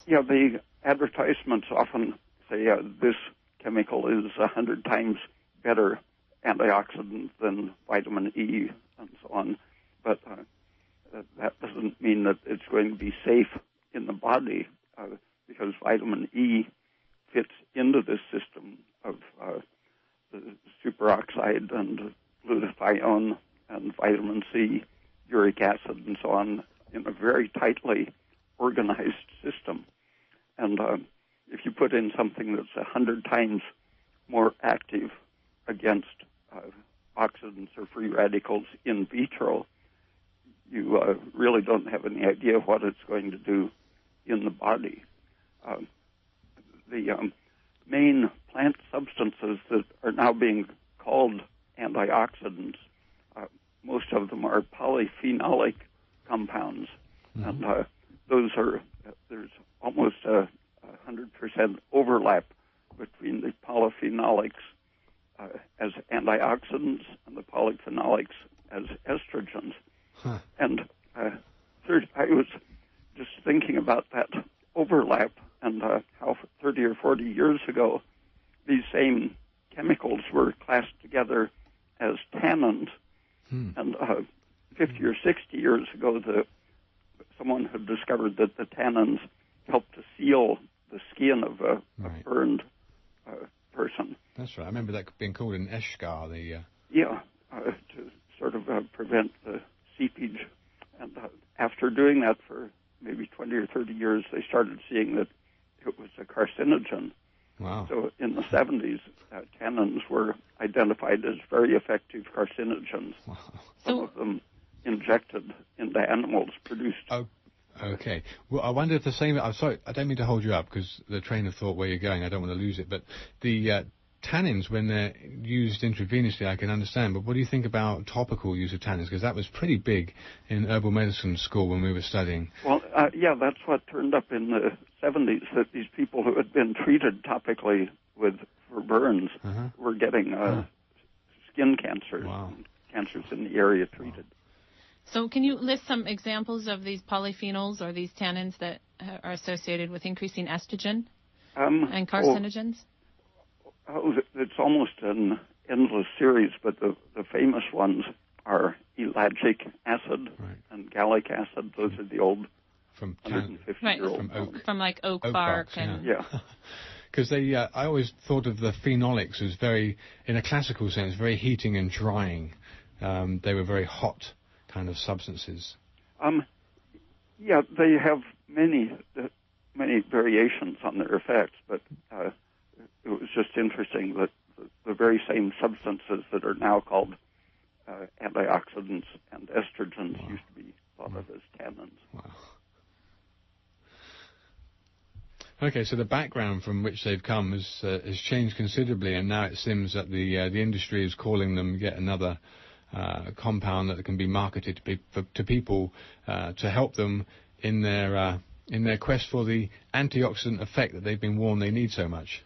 Yeah, the advertisements often say this chemical is 100 times better antioxidant than vitamin E and so on, but that doesn't mean that it's going to be safe in the body because vitamin E fits into this system of the superoxide and glutathione and vitamin C, uric acid, and so on in a very tightly organized system. And if you put in something that's 100 times more active against oxidants or free radicals in vitro, you really don't have any idea what it's going to do in the body. The main plant substances that are now being called antioxidants, most of them are polyphenolic compounds, and those are there's almost 100% overlap between the polyphenolics as antioxidants and the polyphenolics as estrogens. And third, I was just thinking about that overlap and how 30 or 40 years ago these same chemicals were classed together as tannins, and 50 or 60 years ago someone had discovered that the tannins helped to seal the skin of a burned person. That's right. I remember that being called an eschar. To sort of prevent the seepage. And after doing that for maybe 20 or 30 years, they started seeing that it was a carcinogen. Wow. So in the 70s, tannins were identified as very effective carcinogens. Wow. Some of them injected into animals produced. Oh, okay. Well, I wonder if the same... I'm sorry, I don't mean to hold you up because the train of thought where you're going, I don't want to lose it. But the tannins, when they're used intravenously, I can understand. But what do you think about topical use of tannins? Because that was pretty big in herbal medicine school when we were studying. Well, that's what turned up in the 70s, that these people who had been treated topically for burns were getting skin cancers, cancers in the area treated. So can you list some examples of these polyphenols or these tannins that are associated with increasing estrogen and carcinogens? It's almost an endless series, but the famous ones are ellagic acid and gallic acid. Those are the old from 150-year-old from like oak bark. Because I always thought of the phenolics as very, in a classical sense, very heating and drying. They were very hot kind of substances. They have many variations on their effects, but it was just interesting that the very same substances that are now called antioxidants and estrogens used to be thought of as tannins. Wow. Okay, so the background from which they've come has changed considerably, and now it seems that the industry is calling them yet another compound that can be marketed to people to help them in their quest for the antioxidant effect that they've been warned they need so much.